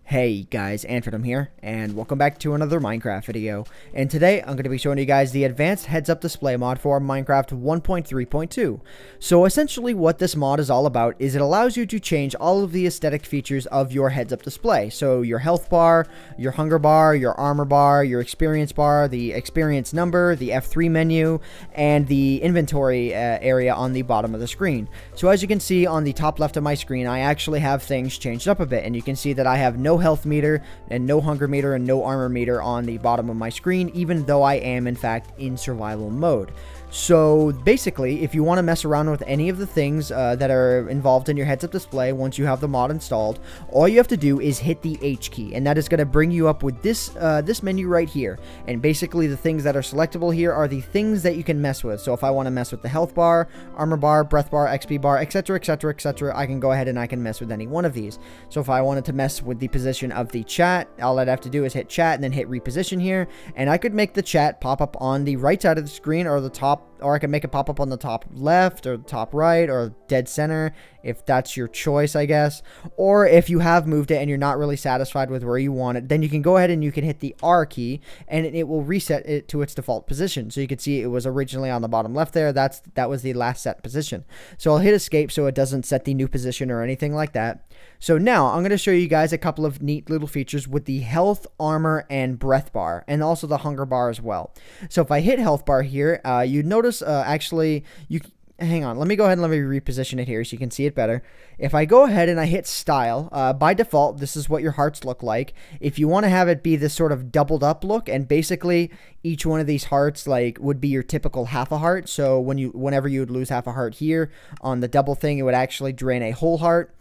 Hey guys, AntVenom here, and welcome back to another Minecraft video. And today, I'm going to be showing you guys the advanced heads-up display mod for Minecraft 1.3.2. So essentially what this mod is all about is it allows you to change all of the aesthetic features of your heads-up display. So your health bar, your hunger bar, your armor bar, your experience bar, the experience number, the F3 menu, and the inventory area on the bottom of the screen. So as you can see on the top left of my screen, I actually have things changed up a bit, and you can see that I have no health meter and no hunger meter and no armor meter on the bottom of my screen, even though I am in fact in survival mode. So basically, if you want to mess around with any of the things that are involved in your heads-up display once you have the mod installed, all you have to do is hit the H key, and that is going to bring you up with this this menu right here. And basically the things that are selectable here are the things that you can mess with. So if I want to mess with the health bar, armor bar, breath bar, XP bar, etc, etc, etc, I can go ahead and I can mess with any one of these. So if I wanted to mess with the position of the chat, all I'd have to do is hit chat and then hit reposition here, and I could make the chat pop up on the right side of the screen, or the top, or I can make it pop up on the top left or the top right or dead center, if that's your choice, I guess. Or if you have moved it and you're not really satisfied with where you want it, then you can go ahead and you can hit the R key and it will reset it to its default position. So you can see it was originally on the bottom left there. That was the last set position. So I'll hit escape so it doesn't set the new position or anything like that. So now I'm going to show you guys a couple of neat little features with the health, armor, and breath bar, and also the hunger bar as well. So if I hit health bar here, you notice actually you hang on, let me go ahead and let me reposition it here so you can see it better. If I go ahead and I hit style, by default, this is what your hearts look like. If you want to have it be this sort of doubled up look, and basically each one of these hearts like would be your typical half a heart. So whenever you would lose half a heart here on the double thing, it would actually drain a whole heart.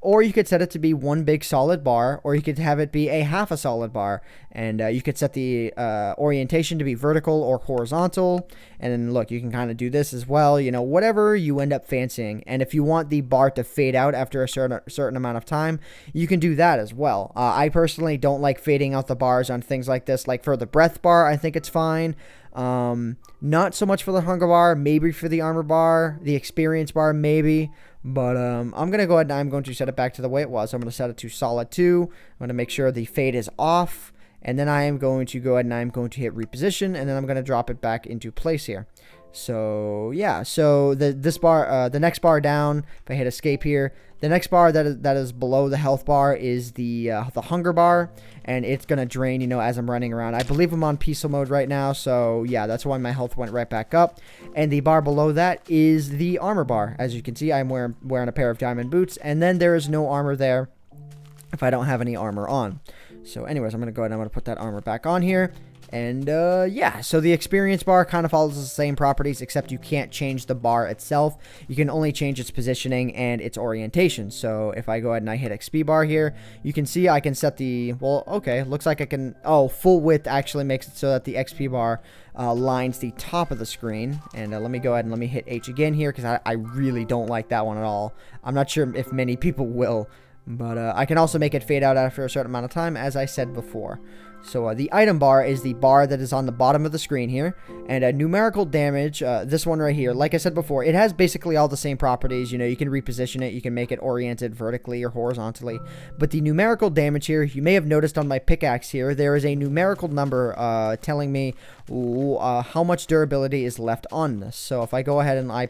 Or you could set it to be one big solid bar, or you could have it be a half a solid bar. And you could set the orientation to be vertical or horizontal. And then look, you can kind of do this as well, you know, whatever you end up fancying. And if you want the bar to fade out after a certain amount of time, you can do that as well. I personally don't like fading out the bars on things like this. Like for the breath bar, I think it's fine. Not so much for the hunger bar, maybe for the armor bar, the experience bar, maybe. But I'm going to go ahead and I'm going to set it back to the way it was. I'm going to set it to solid 2. I'm going to make sure the fade is off. And then I am going to go ahead and I'm going to hit reposition. And then I'm going to drop it back into place here. So yeah, so this bar, the next bar down, if I hit escape here, the next bar that is below the health bar is the hunger bar, and it's gonna drain, you know, as I'm running around. I believe I'm on peaceful mode right now, so yeah, that's why my health went right back up. And the bar below that is the armor bar. As you can see, I'm wearing a pair of diamond boots, and then there is no armor there if I don't have any armor on. So anyways, I'm gonna go ahead and I'm gonna put that armor back on here. And yeah, so the experience bar kind of follows the same properties, except you can't change the bar itself. You can only change its positioning and its orientation. So if I go ahead and I hit XP bar here, you can see I can set the, well, okay, looks like I can, oh, full width actually makes it so that the XP bar lines the top of the screen. And let me go ahead and let me hit H again here, because I really don't like that one at all. I'm not sure if many people will, but I can also make it fade out after a certain amount of time, as I said before. So the item bar is the bar that is on the bottom of the screen here, and numerical damage, this one right here, like I said before, it has basically all the same properties. You know, you can reposition it, you can make it oriented vertically or horizontally, but the numerical damage here, you may have noticed on my pickaxe here, there is a numerical number telling me how much durability is left on this. So if I go ahead and I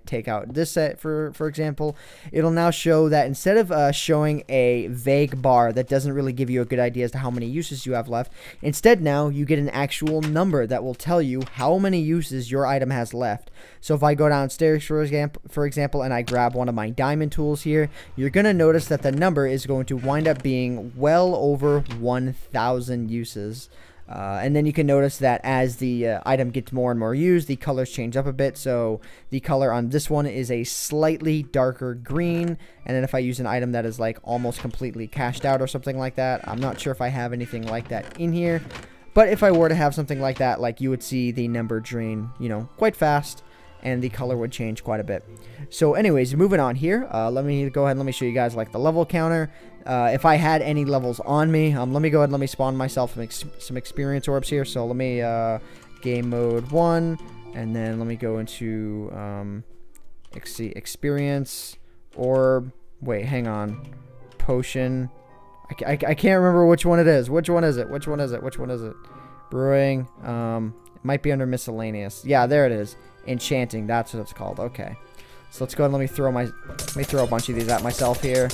take out this set for example, it'll now show that instead of showing a vague bar that doesn't really give you a good idea as to how many uses you have left, instead now you get an actual number that will tell you how many uses your item has left. So if I go downstairs for example and I grab one of my diamond tools here, you're gonna notice that the number is going to wind up being well over 1,000 uses. And then you can notice that as the item gets more and more used, the colors change up a bit. So the color on this one is a slightly darker green. And then if I use an item that is like almost completely cashed out or something like that, I'm not sure if I have anything like that in here. But if I were to have something like that, like you would see the number drain, you know, quite fast. And the color would change quite a bit. So anyways, moving on here, let me go ahead and let me show you guys like the level counter. If I had any levels on me, let me go ahead and let me spawn myself some experience orbs here. So let me game mode 1, and then let me go into experience orb. Wait, hang on, potion. I can't remember which one it is. Which one is it? Which one is it? Which one is it? Brewing. It might be under miscellaneous. Yeah, there it is. Enchanting. That's what it's called. Okay. So let's go and let me throw a bunch of these at myself here.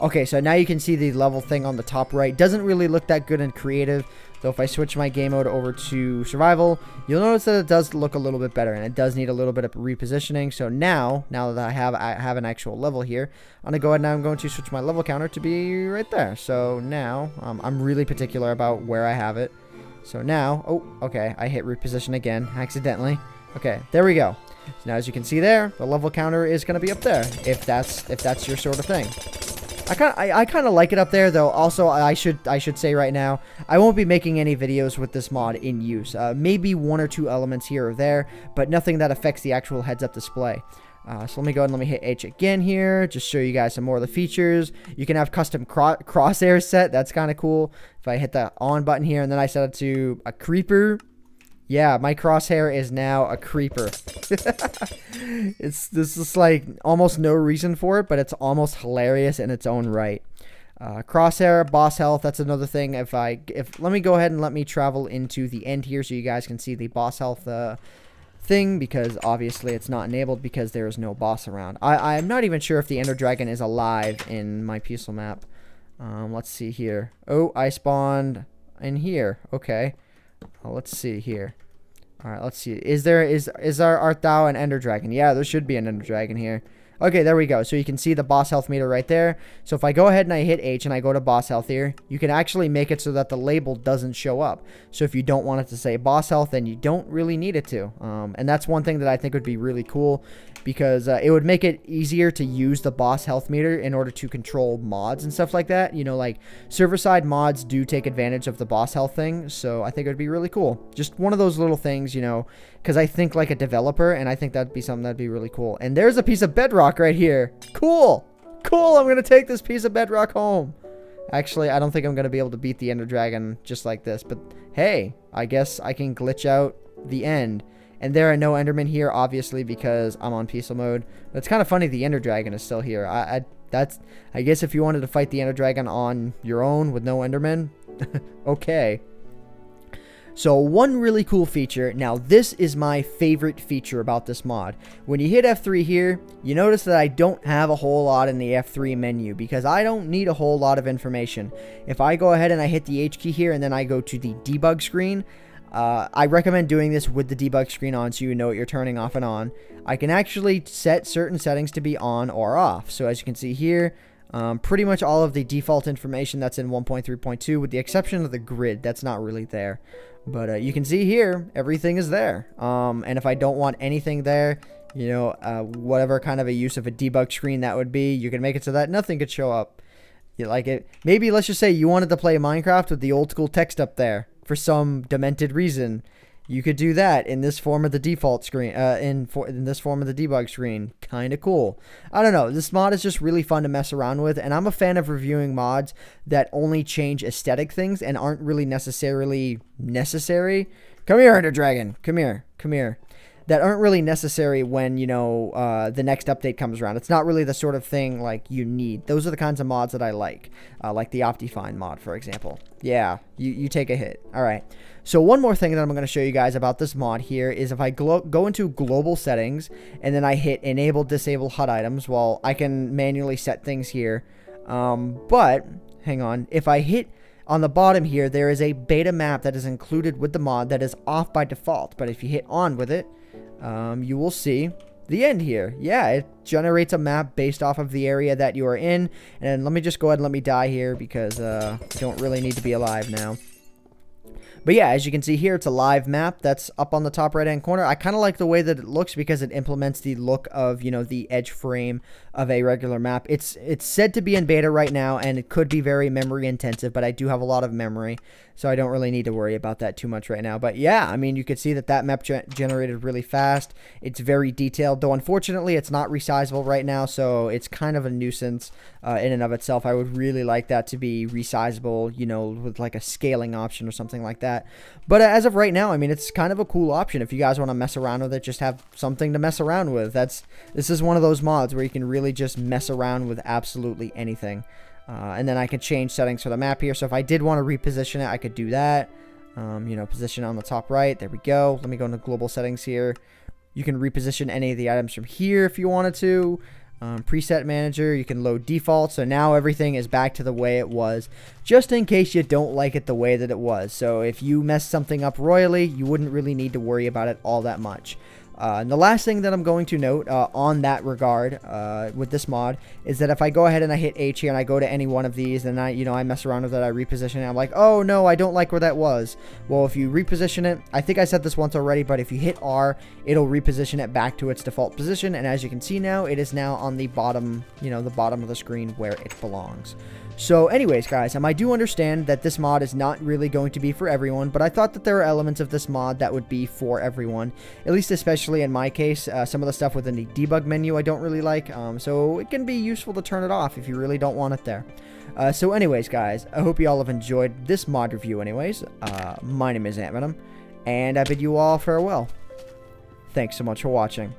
Okay, so now you can see the level thing on the top right. Doesn't really look that good in creative. So if I switch my game mode over to survival, you'll notice that it does look a little bit better, and it does need a little bit of repositioning. So now that I have an actual level here, I'm gonna go ahead and I'm going to switch my level counter to be right there. So now I'm really particular about where I have it. So now, oh, okay, I hit reposition again accidentally. Okay, there we go. So now as you can see there, the level counter is gonna be up there if that's your sort of thing. I kind of like it up there, though. Also, I should say right now, I won't be making any videos with this mod in use. Maybe 1 or 2 elements here or there, but nothing that affects the actual heads-up display. So let me go ahead and let me hit H again here, just show you guys some more of the features. You can have custom crosshair set. That's kind of cool. If I hit the on button here and then I set it to a creeper. Yeah, my crosshair is now a creeper. This is like almost no reason for it, but it's almost hilarious in its own right. Crosshair, boss health, that's another thing. Let me go ahead and let me travel into the end here so you guys can see the boss health thing, because obviously it's not enabled because there is no boss around. I'm not even sure if the Ender Dragon is alive in my peaceful map. Let's see here. Oh, I spawned in here. Okay. Let's see here. Alright, let's see. Art thou an Ender Dragon? Yeah, there should be an Ender Dragon here. Okay, there we go. So you can see the boss health meter right there. So if I go ahead and I hit H and I go to boss health here, you can actually make it so that the label doesn't show up. So if you don't want it to say boss health, then you don't really need it to. And that's one thing that I think would be really cool, because it would make it easier to use the boss health meter in order to control mods and stuff like that. You know, like server-side mods do take advantage of the boss health thing, so I think it would be really cool. Just one of those little things, you know, because I think like a developer, and I think that'd be something that'd be really cool. And there's a piece of bedrock right here. Cool. Cool. I'm going to take this piece of bedrock home. Actually, I don't think I'm going to be able to beat the Ender Dragon just like this, but hey, I guess I can glitch out the end. And there are no Endermen here, obviously, because I'm on peaceful mode. But it's kind of funny the Ender Dragon is still here. I guess if you wanted to fight the Ender Dragon on your own with no Endermen, okay. So one really cool feature, now this is my favorite feature about this mod. When you hit F3 here, you notice that I don't have a whole lot in the F3 menu because I don't need a whole lot of information. If I go ahead and I hit the H key here and then I go to the debug screen, I recommend doing this with the debug screen on so you know what you're turning off and on. I can actually set certain settings to be on or off. So as you can see here, pretty much all of the default information that's in 1.3.2 with the exception of the grid, that's not really there. But you can see here, everything is there. And if I don't want anything there, you know, whatever kind of a use of a debug screen that would be, you can make it so that nothing could show up. You like it? Maybe let's just say you wanted to play Minecraft with the old school text up there for some demented reason. You could do that in this form of the default screen, in this form of the debug screen. Kind of cool. I don't know. This mod is just really fun to mess around with, and I'm a fan of reviewing mods that only change aesthetic things and aren't really necessarily necessary. Come here, Ender Dragon. Come here. Come here. That aren't really necessary when, you know, the next update comes around. It's not really the sort of thing, like, you need. Those are the kinds of mods that I like the Optifine mod, for example. Yeah, you take a hit. All right. So one more thing that I'm going to show you guys about this mod here is if I go into global settings and then I hit enable disable HUD items, well, I can manually set things here. But, hang on, if I hit on the bottom here, there is a beta map that is included with the mod that is off by default. But if you hit on with it, you will see the end here. Yeah, it generates a map based off of the area that you are in. And let me just go ahead and let me die here because I don't really need to be alive now. But yeah, as you can see here, it's a live map that's up on the top right-hand corner. I kind of like the way that it looks because it implements the look of, you know, the edge frame of a regular map. It's said to be in beta right now, and it could be very memory intensive, but I do have a lot of memory, so I don't really need to worry about that too much right now. But yeah, I mean, you could see that map generated really fast. It's very detailed, though unfortunately it's not resizable right now, so it's kind of a nuisance in and of itself. I would really like that to be resizable, you know, with like a scaling option or something like that. But as of right now, I mean, it's kind of a cool option. If you guys want to mess around with it, just have something to mess around with. This is one of those mods where you can really just mess around with absolutely anything. And then I can change settings for the map here. So if I did want to reposition it, I could do that. You know, position on the top right. There we go. Let me go into global settings here. You can reposition any of the items from here if you wanted to. Preset manager, you can load default. So now everything is back to the way it was, just in case you don't like it the way that it was. So if you mess something up royally, you wouldn't really need to worry about it all that much. And the last thing that I'm going to note on that regard with this mod is that if I go ahead and I hit H here and I go to any one of these and I mess around with it, I reposition it, I'm like, oh no, I don't like where that was. Well, if you reposition it, I think I said this once already, but if you hit R, it'll reposition it back to its default position. And as you can see now, it is now on the bottom, the bottom of the screen where it belongs. So anyways, guys, I do understand that this mod is not really going to be for everyone, but I thought that there are elements of this mod that would be for everyone, at least especially in my case. Some of the stuff within the debug menu I don't really like, so it can be useful to turn it off if you really don't want it there. So anyways, guys, I hope you all have enjoyed this mod review anyways. My name is AntVenom, and I bid you all farewell. Thanks so much for watching.